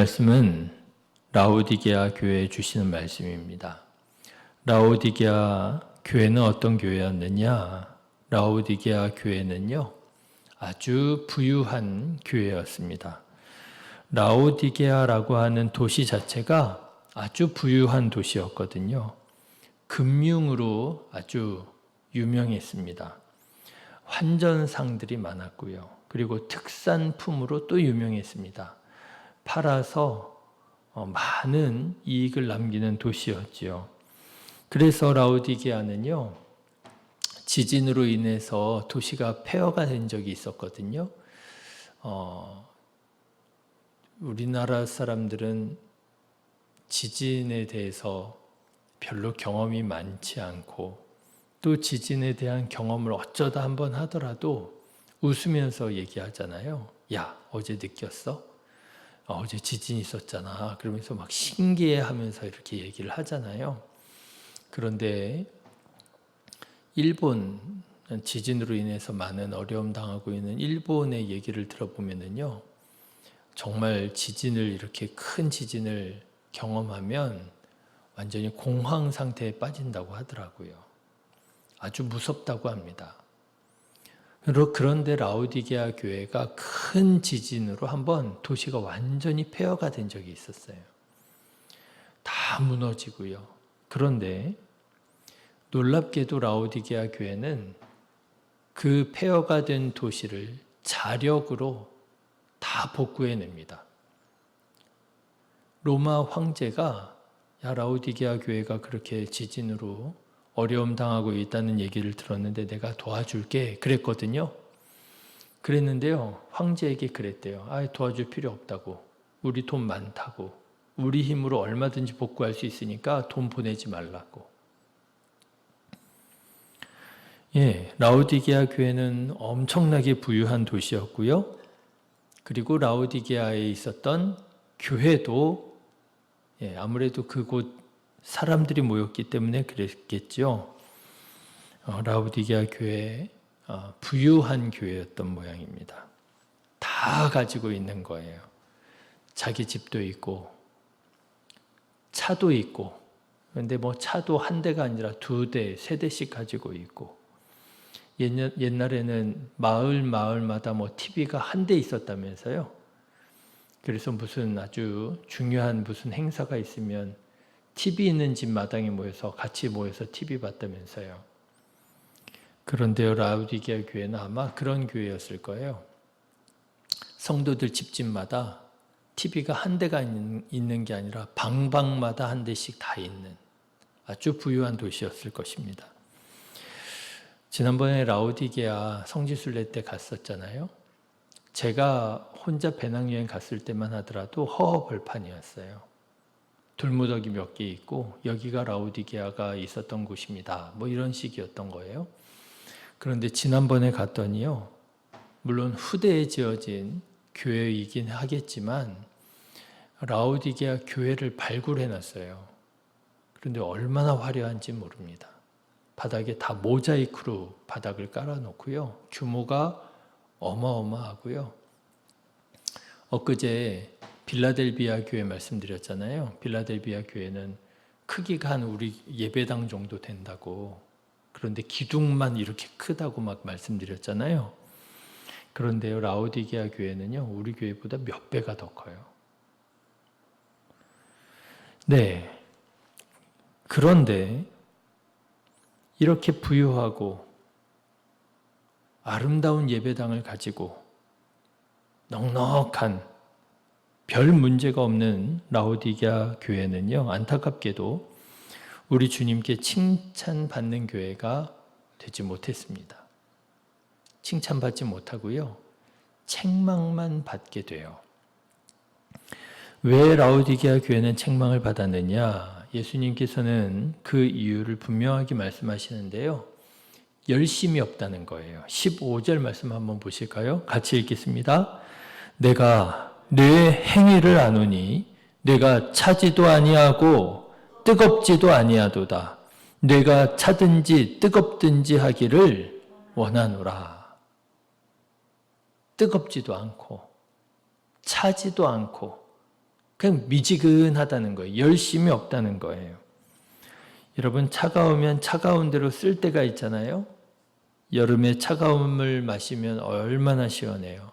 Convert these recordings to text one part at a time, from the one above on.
말씀은 라오디게아 교회에 주시는 말씀입니다. 라오디게아 교회는 어떤 교회였느냐? 라오디게아 교회는요, 아주 부유한 교회였습니다. 라오디게아라고 하는 도시 자체가 아주 부유한 도시였거든요. 금융으로 아주 유명했습니다. 환전상들이 많았고요. 그리고 특산품으로 또 유명했습니다. 팔아서 많은 이익을 남기는 도시였지요. 그래서 라오디게아는요, 지진으로 인해서 도시가 폐허가 된 적이 있었거든요. 우리나라 사람들은 지진에 대해서 별로 경험이 많지 않고 또 지진에 대한 경험을 어쩌다 한번 하더라도 웃으면서 얘기하잖아요. 야, 어제 느꼈어? 어제 지진 있었잖아. 그러면서 막 신기해하면서 이렇게 얘기를 하잖아요. 그런데 일본 지진으로 인해서 많은 어려움 당하고 있는 일본의 얘기를 들어보면요, 정말 지진을 이렇게 큰 지진을 경험하면 완전히 공황 상태에 빠진다고 하더라고요. 아주 무섭다고 합니다. 그런데 라오디게아 교회가 큰 지진으로 한번 도시가 완전히 폐허가 된 적이 있었어요. 다 무너지고요. 그런데 놀랍게도 라오디게아 교회는 그 폐허가 된 도시를 자력으로 다 복구해냅니다. 로마 황제가 라오디게아 교회가 그렇게 지진으로 어려움 당하고 있다는 얘기를 들었는데 내가 도와줄게 그랬거든요. 그랬는데요, 황제에게 그랬대요. 도와줄 필요 없다고. 우리 돈 많다고. 우리 힘으로 얼마든지 복구할 수 있으니까 돈 보내지 말라고. 라오디게아 교회는 엄청나게 부유한 도시였고요. 그리고 라오디게아에 있었던 교회도 아무래도 그곳 사람들이 모였기 때문에 그랬겠죠. 라오디게아 교회, 부유한 교회였던 모양입니다. 다 가지고 있는 거예요. 자기 집도 있고 차도 있고, 그런데 차도 한 대가 아니라 2대, 3대씩 가지고 있고, 옛날에는 마을마다 TV가 한 대 있었다면서요. 그래서 무슨 아주 중요한 무슨 행사가 있으면 TV 있는 집 마당에 같이 모여서 TV 봤다면서요. 그런데요, 라오디게아 교회는 아마 그런 교회였을 거예요. 성도들 집집마다 TV가 한 대가 있는 게 아니라 방방마다 한 대씩 다 있는 아주 부유한 도시였을 것입니다. 지난번에 라오디게아 성지순례 때 갔었잖아요. 제가 혼자 배낭여행 갔을 때만 하더라도 허허벌판이었어요. 돌무더기 몇 개 있고 여기가 라오디게아가 있었던 곳입니다. 이런 식이었던 거예요. 그런데 지난번에 갔더니요, 물론 후대에 지어진 교회이긴 하겠지만 라오디게아 교회를 발굴해놨어요. 그런데 얼마나 화려한지 모릅니다. 바닥에 다 모자이크로 바닥을 깔아놓고요. 규모가 어마어마하고요. 엊그제 빌라델비아 교회 말씀드렸잖아요. 빌라델비아 교회는 크기가 한 우리 예배당 정도 된다고. 그런데 기둥만 이렇게 크다고 막 말씀드렸잖아요. 그런데요, 라오디게아 교회는요, 우리 교회보다 몇 배가 더 커요. 그런데 이렇게 부유하고 아름다운 예배당을 가지고 넉넉한 별 문제가 없는 라오디게아 교회는요, 안타깝게도 우리 주님께 칭찬받는 교회가 되지 못했습니다. 칭찬받지 못하고요, 책망만 받게 돼요. 왜 라오디게아 교회는 책망을 받았느냐? 예수님께서는 그 이유를 분명하게 말씀하시는데요, 열심이 없다는 거예요. 15절 말씀 한번 보실까요? 같이 읽겠습니다. 내가 내 행위를 아노니 내가 차지도 아니하고 뜨겁지도 아니하도다. 내가 차든지 뜨겁든지 하기를 원하노라. 뜨겁지도 않고 차지도 않고 그냥 미지근하다는 거예요. 열심이 없다는 거예요. 여러분, 차가우면 차가운 대로 쓸 때가 있잖아요. 여름에 차가운 물 마시면 얼마나 시원해요.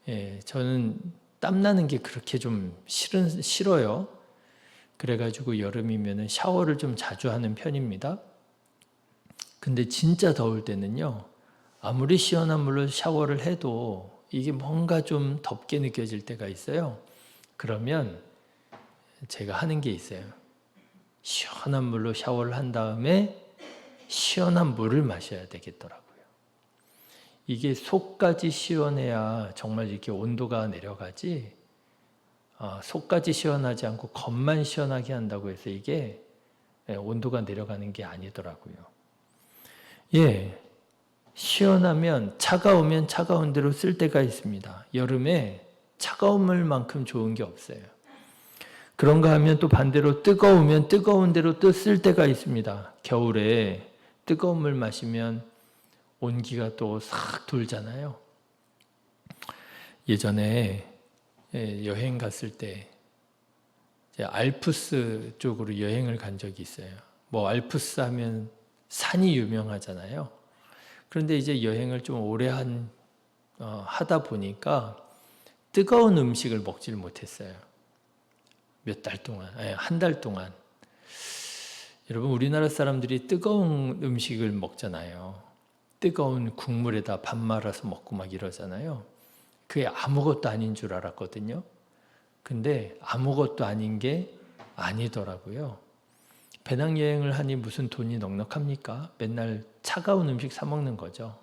예, 저는 땀나는 게 그렇게 좀 싫어요. 그래가지고 여름이면 샤워를 좀 자주 하는 편입니다. 근데 진짜 더울 때는요, 아무리 시원한 물로 샤워를 해도 이게 뭔가 좀 덥게 느껴질 때가 있어요. 그러면 제가 하는 게 있어요. 시원한 물로 샤워를 한 다음에 시원한 물을 마셔야 되겠더라고요. 이게 속까지 시원해야 정말 이렇게 온도가 내려가지, 속까지 시원하지 않고 겉만 시원하게 한다고 해서 이게 온도가 내려가는 게 아니더라고요. 예, 시원하면 차가우면 차가운 대로 쓸 때가 있습니다. 여름에 차가운 물만큼 좋은 게 없어요. 그런가 하면 또 반대로 뜨거우면 뜨거운 대로 또 쓸 때가 있습니다. 겨울에 뜨거운 물 마시면 온기가 또 싹 돌잖아요. 예전에 여행 갔을 때 알프스 쪽으로 여행을 간 적이 있어요. 뭐 알프스 하면 산이 유명하잖아요. 그런데 이제 여행을 좀 오래 하다 보니까 뜨거운 음식을 먹질 못했어요. 몇 달 동안, 한 달 동안. 여러분, 우리나라 사람들이 뜨거운 음식을 먹잖아요. 뜨거운 국물에다 밥 말아서 먹고 막 이러잖아요. 그게 아무것도 아닌 줄 알았거든요. 근데 아무것도 아닌 게 아니더라고요. 배낭여행을 하니 무슨 돈이 넉넉합니까? 맨날 차가운 음식 사 먹는 거죠.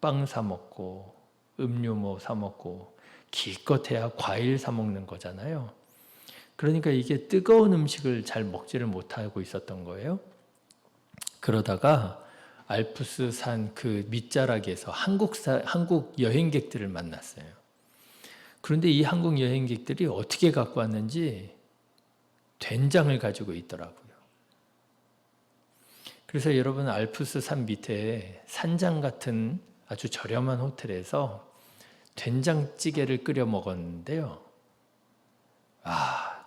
빵 사 먹고 음료 뭐 사 먹고 기껏해야 과일 사 먹는 거잖아요. 그러니까 이게 뜨거운 음식을 잘 먹지를 못하고 있었던 거예요. 그러다가 알프스 산 그 밑자락에서 한국 여행객들을 만났어요. 그런데 이 한국 여행객들이 어떻게 갖고 왔는지 된장을 가지고 있더라고요. 그래서 여러분, 알프스 산 밑에 산장 같은 아주 저렴한 호텔에서 된장찌개를 끓여 먹었는데요.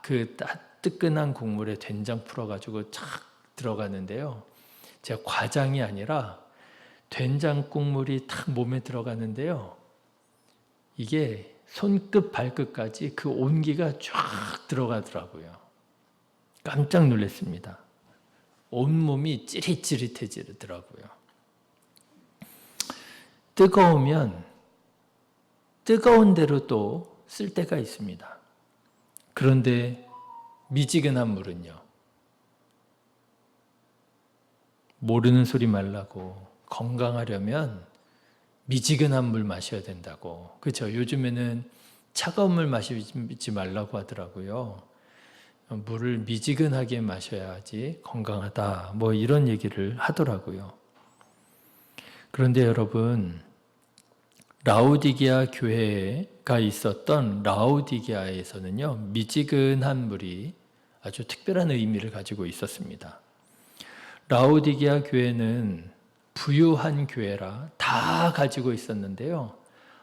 그 뜨끈한 국물에 된장 풀어가지고 착 들어가는데요. 제가 과장이 아니라 된장 국물이 탁 몸에 들어가는데요. 이게 손끝 발끝까지 그 온기가 쫙 들어가더라고요. 깜짝 놀랐습니다. 온몸이 찌릿찌릿해지더라고요. 뜨거우면 뜨거운 대로 또 쓸 때가 있습니다. 그런데 미지근한 물은요. 모르는 소리 말라고, 건강하려면 미지근한 물 마셔야 된다고. 그렇죠? 요즘에는 차가운 물 마시지 말라고 하더라고요. 물을 미지근하게 마셔야지 건강하다. 뭐 이런 얘기를 하더라고요. 그런데 여러분, 라오디게아 교회가 있었던 라오디게아에서는요, 미지근한 물이 아주 특별한 의미를 가지고 있었습니다. 라오디게아 교회는 부유한 교회라 다 가지고 있었는데요.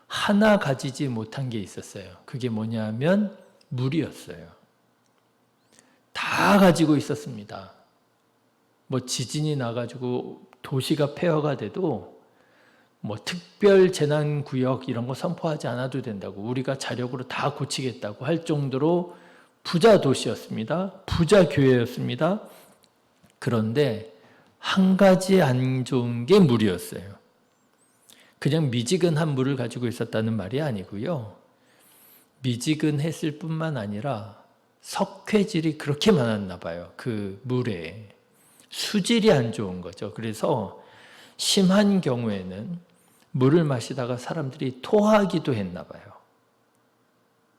하나 가지지 못한 게 있었어요. 그게 뭐냐면 물이었어요. 다 가지고 있었습니다. 뭐 지진이 나가지고 도시가 폐허가 돼도 뭐 특별 재난 구역 이런 거 선포하지 않아도 된다고, 우리가 자력으로 다 고치겠다고 할 정도로 부자 도시였습니다. 부자 교회였습니다. 그런데 한 가지 안 좋은 게 물이었어요. 그냥 미지근한 물을 가지고 있었다는 말이 아니고요. 미지근했을 뿐만 아니라 석회질이 그렇게 많았나 봐요. 그 물에. 수질이 안 좋은 거죠. 그래서 심한 경우에는 물을 마시다가 사람들이 토하기도 했나 봐요.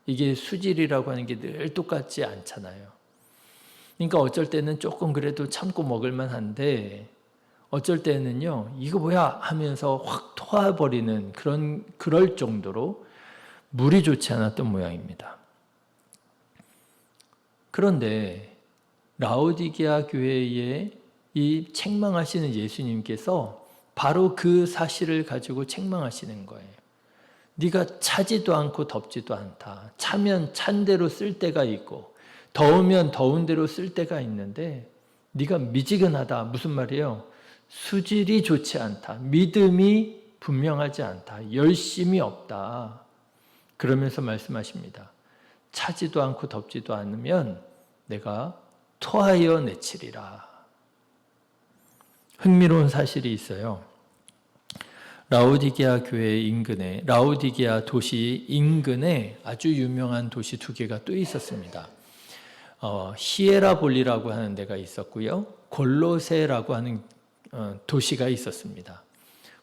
이게 수질이라고 하는 게 늘 똑같지 않잖아요. 그러니까 어쩔 때는 조금 그래도 참고 먹을만 한데 어쩔 때는요, 이거 뭐야 하면서 확 토해버리는 그럴 정도로 물이 좋지 않았던 모양입니다. 그런데 라오디게아 교회에 이 책망하시는 예수님께서 바로 그 사실을 가지고 책망하시는 거예요. 네가 차지도 않고 덥지도 않다. 차면 찬 대로 쓸 때가 있고 더우면 더운 대로 쓸 때가 있는데 네가 미지근하다. 무슨 말이에요? 수질이 좋지 않다. 믿음이 분명하지 않다. 열심이 없다. 그러면서 말씀하십니다. 차지도 않고 덥지도 않으면 내가 토하여 내치리라. 흥미로운 사실이 있어요. 라오디게아 교회 인근에, 라오디게아 도시 인근에 아주 유명한 도시 두 개가 또 있었습니다. 히에라볼리라고 하는 데가 있었고요. 골로세라고 하는 도시가 있었습니다.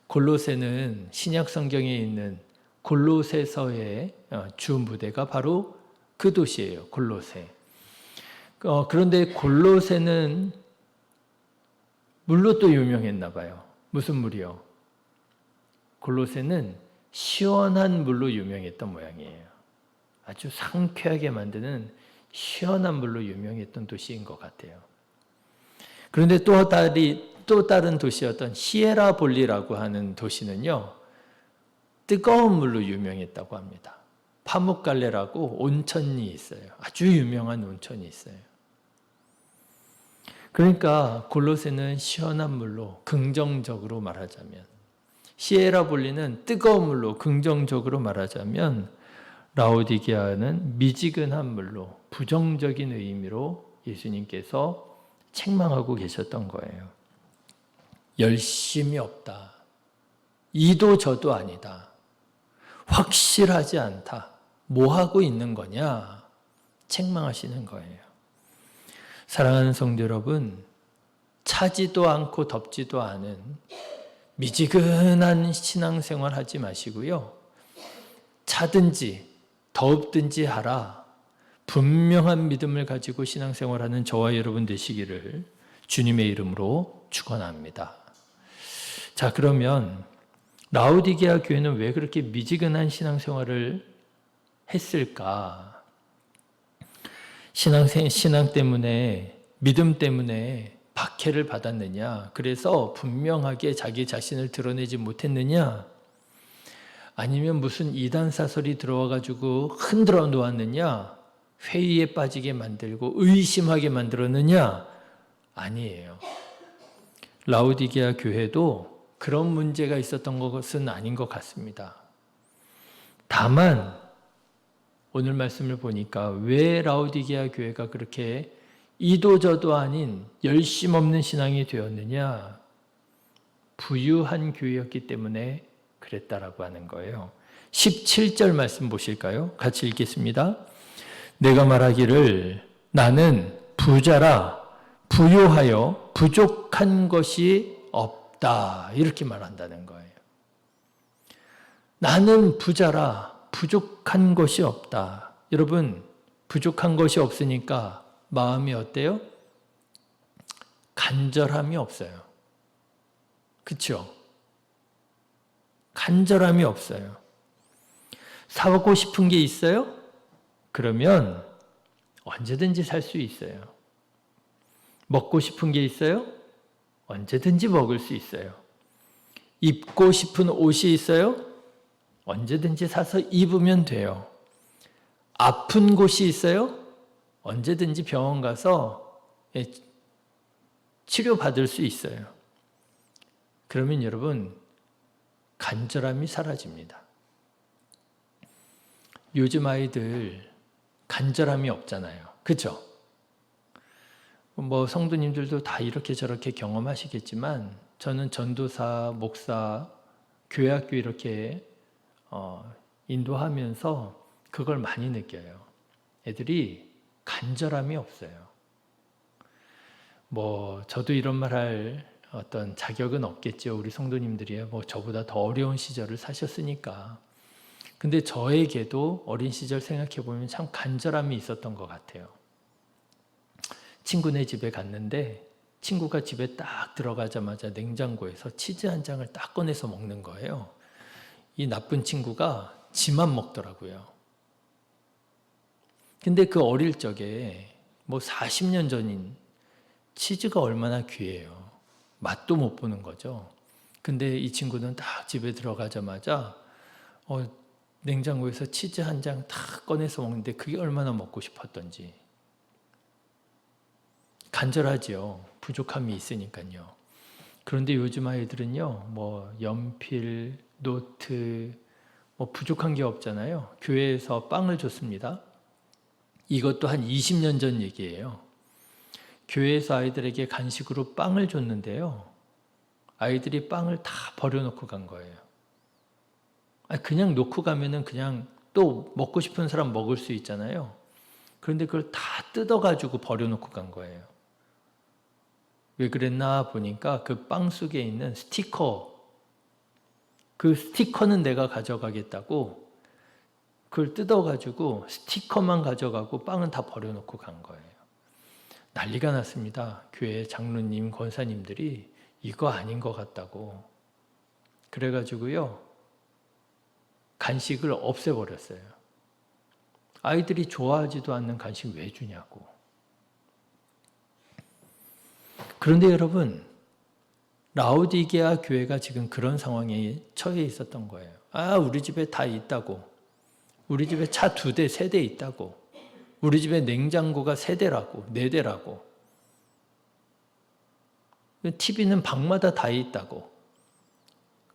골로세는 신약 성경에 있는 골로새서의 주 무대가 바로 그 도시예요. 골로새. 그런데 골로새는 물로 또 유명했나 봐요. 무슨 물이요? 골로새는 시원한 물로 유명했던 모양이에요. 아주 상쾌하게 만드는 시원한 물로 유명했던 도시인 것 같아요. 그런데 또 다른 도시였던 히에라볼리라고 하는 도시는요, 뜨거운 물로 유명했다고 합니다. 파묵갈레라고 온천이 있어요. 아주 유명한 온천이 있어요. 그러니까 골로새는 시원한 물로 긍정적으로 말하자면, 히에라볼리는 뜨거운 물로 긍정적으로 말하자면, 라오디게아는 미지근한 물로 부정적인 의미로 예수님께서 책망하고 계셨던 거예요. 열심이 없다. 이도 저도 아니다. 확실하지 않다. 뭐 하고 있는 거냐? 책망하시는 거예요. 사랑하는 성도 여러분, 차지도 않고 덥지도 않은 미지근한 신앙생활 하지 마시고요. 차든지 덥든지 하라. 분명한 믿음을 가지고 신앙생활하는 저와 여러분 되시기를 주님의 이름으로 축원합니다. 자, 그러면 라오디게아 교회는 왜 그렇게 미지근한 신앙생활을 했을까? 신앙 때문에, 믿음 때문에 박해를 받았느냐? 그래서 분명하게 자기 자신을 드러내지 못했느냐? 아니면 무슨 이단 사설이 들어와가지고 흔들어 놓았느냐? 회의에 빠지게 만들고 의심하게 만들었느냐? 아니에요. 라오디게아 교회도 그런 문제가 있었던 것은 아닌 것 같습니다. 다만 오늘 말씀을 보니까 왜 라오디게아 교회가 그렇게 이도저도 아닌 열심 없는 신앙이 되었느냐? 부유한 교회였기 때문에 그랬다라고 하는 거예요. 17절 말씀 보실까요? 같이 읽겠습니다. 내가 말하기를 나는 부자라 부요하여 부족한 것이 없다. 이렇게 말한다는 거예요. 나는 부자라 부족한 것이 없다. 여러분, 부족한 것이 없으니까 마음이 어때요? 간절함이 없어요. 그렇죠? 간절함이 없어요. 사고 싶은 게 있어요? 그러면 언제든지 살 수 있어요. 먹고 싶은 게 있어요? 언제든지 먹을 수 있어요. 입고 싶은 옷이 있어요? 언제든지 사서 입으면 돼요. 아픈 곳이 있어요? 언제든지 병원 가서 치료받을 수 있어요. 그러면 여러분, 간절함이 사라집니다. 요즘 아이들 간절함이 없잖아요. 그렇죠? 뭐 성도님들도 다 이렇게 저렇게 경험하시겠지만 저는 전도사, 목사, 교회학교 이렇게 인도하면서 그걸 많이 느껴요. 애들이 간절함이 없어요. 뭐 저도 이런 말 할 어떤 자격은 없겠죠. 우리 성도님들이 뭐 저보다 더 어려운 시절을 사셨으니까. 근데 저에게도 어린 시절 생각해 보면 참 간절함이 있었던 것 같아요. 친구네 집에 갔는데 친구가 집에 딱 들어가자마자 냉장고에서 치즈 한 장을 딱 꺼내서 먹는 거예요. 이 나쁜 친구가 지만 먹더라고요. 근데 그 어릴 적에 뭐 40년 전인 치즈가 얼마나 귀해요. 맛도 못 보는 거죠. 근데 이 친구는 딱 집에 들어가자마자 냉장고에서 치즈 한 장 다 꺼내서 먹는데 그게 얼마나 먹고 싶었던지. 간절하지요. 부족함이 있으니까요. 그런데 요즘 아이들은요, 뭐 연필, 노트, 뭐 부족한 게 없잖아요. 교회에서 빵을 줬습니다. 이것도 한 20년 전 얘기예요. 교회에서 아이들에게 간식으로 빵을 줬는데요. 아이들이 빵을 다 버려놓고 간 거예요. 그냥 놓고 가면은 그냥 또 먹고 싶은 사람 먹을 수 있잖아요. 그런데 그걸 다 뜯어가지고 버려놓고 간 거예요. 왜 그랬나 보니까 그 빵 속에 있는 스티커, 그 스티커는 내가 가져가겠다고 그걸 뜯어가지고 스티커만 가져가고 빵은 다 버려놓고 간 거예요. 난리가 났습니다. 교회 장로님, 권사님들이 이거 아닌 것 같다고. 그래가지고요, 간식을 없애버렸어요. 아이들이 좋아하지도 않는 간식 왜 주냐고. 그런데 여러분, 라오디게아 교회가 지금 그런 상황에 처해 있었던 거예요. 우리 집에 다 있다고. 우리 집에 차 2대, 3대 있다고. 우리 집에 냉장고가 3대라고, 4대라고. TV는 방마다 다 있다고.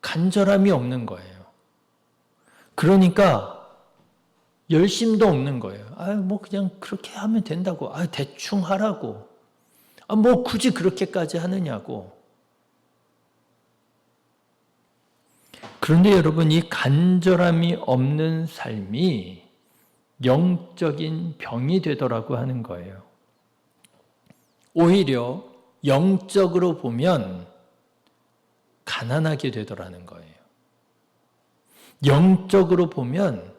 간절함이 없는 거예요. 그러니까 열심도 없는 거예요. 뭐 그냥 그렇게 하면 된다고. 대충 하라고. 뭐 굳이 그렇게까지 하느냐고. 그런데 여러분, 이 간절함이 없는 삶이 영적인 병이 되더라고 하는 거예요. 오히려 영적으로 보면 가난하게 되더라는 거예요. 영적으로 보면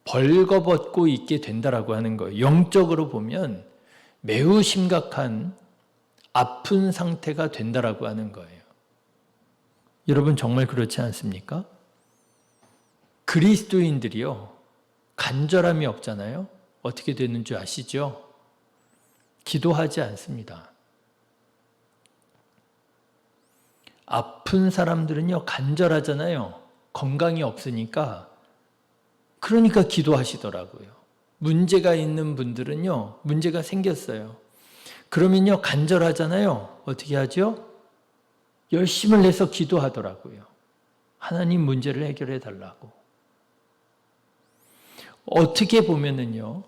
벌거벗고 있게 된다라고 하는 거예요. 영적으로 보면 매우 심각한 아픈 상태가 된다라고 하는 거예요. 여러분 정말 그렇지 않습니까? 그리스도인들이요, 간절함이 없잖아요. 어떻게 되는 줄 아시죠? 기도하지 않습니다. 아픈 사람들은요, 간절하잖아요. 건강이 없으니까. 그러니까 기도하시더라고요. 문제가 있는 분들은요, 문제가 생겼어요. 그러면요, 간절하잖아요. 어떻게 하죠? 열심을 내서 기도하더라고요. 하나님 문제를 해결해 달라고. 어떻게 보면은요,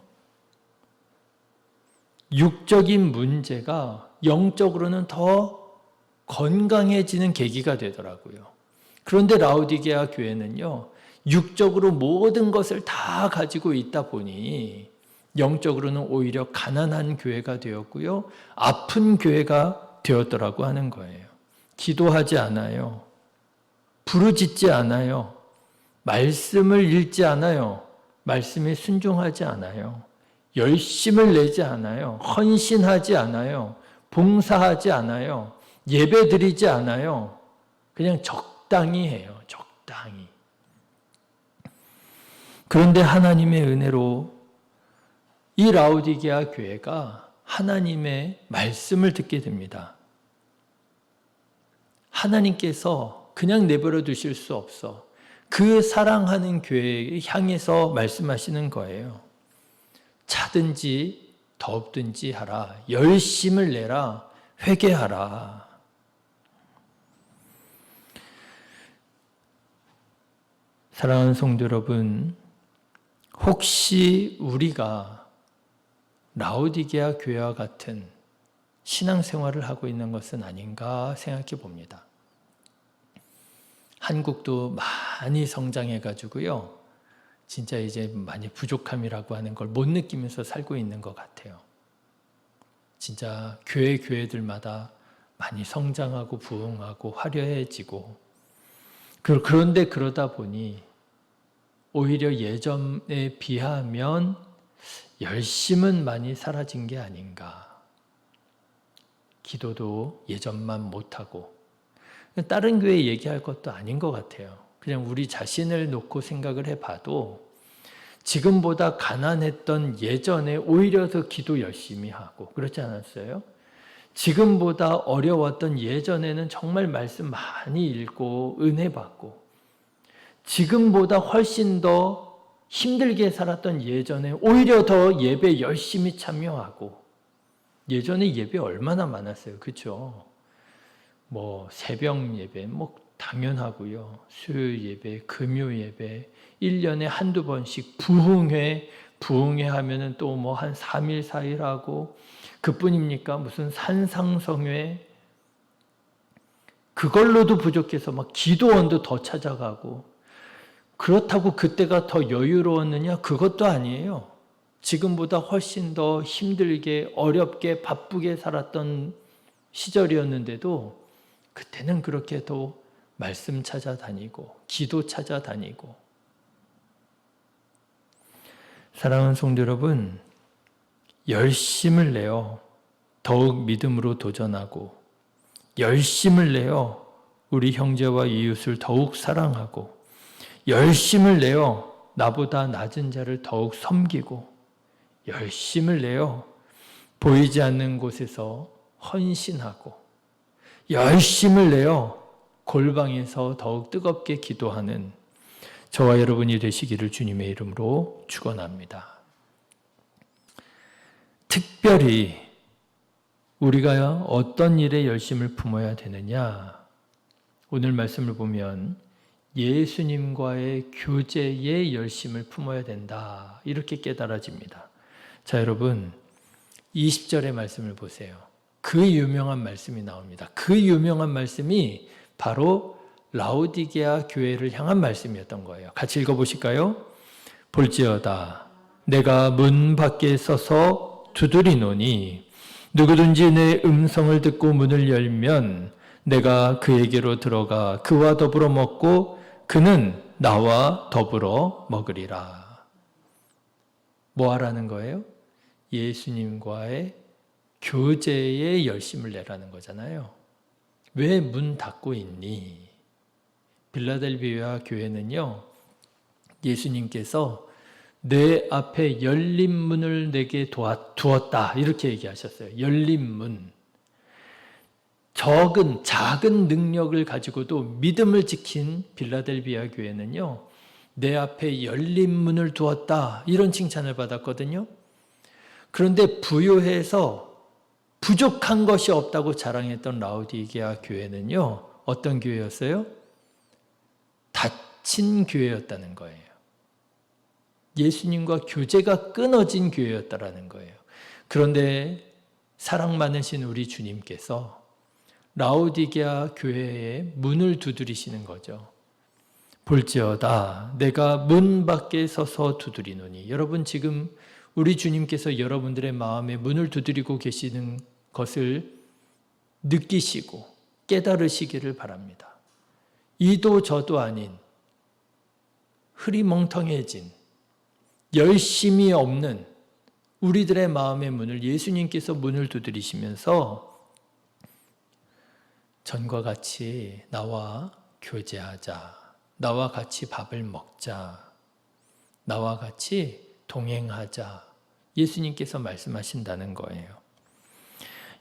육적인 문제가 영적으로는 더 건강해지는 계기가 되더라고요. 그런데 라오디게아 교회는요, 육적으로 모든 것을 다 가지고 있다 보니 영적으로는 오히려 가난한 교회가 되었고요, 아픈 교회가 되었더라고 하는 거예요. 기도하지 않아요. 부르짖지 않아요. 말씀을 읽지 않아요. 말씀에 순종하지 않아요. 열심을 내지 않아요. 헌신하지 않아요. 봉사하지 않아요. 예배드리지 않아요. 그냥 적당히 해요. 적당히. 그런데 하나님의 은혜로 이 라오디게아 교회가 하나님의 말씀을 듣게 됩니다. 하나님께서 그냥 내버려 두실 수 없어. 그 사랑하는 교회에 향해서 말씀하시는 거예요. 차든지 덥든지 하라. 열심을 내라. 회개하라. 사랑하는 성도 여러분, 혹시 우리가 라오디게아 교회와 같은 신앙생활을 하고 있는 것은 아닌가 생각해 봅니다. 한국도 많이 성장해가지고요, 진짜 이제 많이 부족함이라고 하는 걸 못 느끼면서 살고 있는 것 같아요. 진짜 교회들마다 많이 성장하고 부흥하고 화려해지고, 그런데 그러다 보니 오히려 예전에 비하면 열심은 많이 사라진 게 아닌가. 기도도 예전만 못하고, 다른 교회 얘기할 것도 아닌 것 같아요. 그냥 우리 자신을 놓고 생각을 해봐도 지금보다 가난했던 예전에 오히려 더 기도 열심히 하고, 그렇지 않았어요? 지금보다 어려웠던 예전에는 정말 말씀 많이 읽고 은혜 받고, 지금보다 훨씬 더 힘들게 살았던 예전에 오히려 더 예배 열심히 참여하고, 예전에 예배 얼마나 많았어요. 그렇죠? 뭐 새벽 예배 뭐 당연하고요. 수요일 예배, 금요 예배, 1년에 한두 번씩 부흥회 하면은 또 뭐 한 3일 4일 하고, 그뿐입니까? 무슨 산상성회, 그걸로도 부족해서 막 기도원도 더 찾아가고, 그렇다고 그때가 더 여유로웠느냐? 그것도 아니에요. 지금보다 훨씬 더 힘들게 어렵게 바쁘게 살았던 시절이었는데도 그때는 그렇게 또 말씀 찾아다니고 기도 찾아다니고. 사랑하는 성도 여러분, 열심을 내어 더욱 믿음으로 도전하고, 열심을 내어 우리 형제와 이웃을 더욱 사랑하고, 열심을 내어 나보다 낮은 자를 더욱 섬기고, 열심을 내어 보이지 않는 곳에서 헌신하고, 열심을 내어 골방에서 더욱 뜨겁게 기도하는 저와 여러분이 되시기를 주님의 이름으로 축원합니다. 특별히 우리가 어떤 일에 열심을 품어야 되느냐? 오늘 말씀을 보면 예수님과의 교제에 열심을 품어야 된다, 이렇게 깨달아집니다. 자, 여러분 20절의 말씀을 보세요. 그 유명한 말씀이 나옵니다. 그 유명한 말씀이 바로 라오디게아 교회를 향한 말씀이었던 거예요. 같이 읽어보실까요? 볼지어다 내가 문 밖에 서서 두드리노니 누구든지 내 음성을 듣고 문을 열면 내가 그에게로 들어가 그와 더불어 먹고 그는 나와 더불어 먹으리라. 뭐 하라는 거예요? 예수님과의 교제에 열심을 내라는 거잖아요. 왜 문 닫고 있니? 빌라델비아 교회는요, 예수님께서 내 앞에 열린 문을 내게 두었다, 이렇게 얘기하셨어요. 열린 문. 작은 능력을 가지고도 믿음을 지킨 빌라델비아 교회는요, 내 앞에 열린 문을 두었다, 이런 칭찬을 받았거든요. 그런데 부요해서 부족한 것이 없다고 자랑했던 라오디게아 교회는요, 어떤 교회였어요? 닫힌 교회였다는 거예요. 예수님과 교제가 끊어진 교회였다라는 거예요. 그런데 사랑 많으신 우리 주님께서 라오디게아 교회에 문을 두드리시는 거죠. 볼지어다 내가 문 밖에 서서 두드리노니. 여러분, 지금 우리 주님께서 여러분들의 마음에 문을 두드리고 계시는 것을 느끼시고 깨달으시기를 바랍니다. 이도 저도 아닌 흐리멍텅해진 열심이 없는 우리들의 마음의 문을 예수님께서 문을 두드리시면서 전과 같이 나와 교제하자, 나와 같이 밥을 먹자, 나와 같이 동행하자, 예수님께서 말씀하신다는 거예요.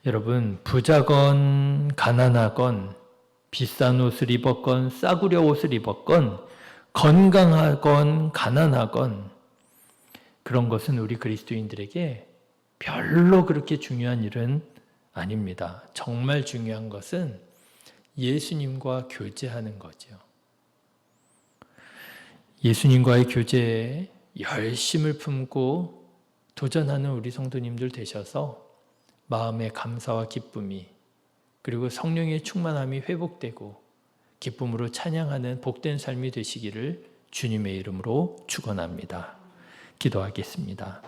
여러분, 부자건 가난하건 비싼 옷을 입었건 싸구려 옷을 입었건 건강하건 가난하건 그런 것은 우리 그리스도인들에게 별로 그렇게 중요한 일은 아닙니다. 정말 중요한 것은 예수님과 교제하는 거죠. 예수님과의 교제에 열심을 품고 도전하는 우리 성도님들 되셔서 마음의 감사와 기쁨이, 그리고 성령의 충만함이 회복되고 기쁨으로 찬양하는 복된 삶이 되시기를 주님의 이름으로 축원합니다. 기도하겠습니다.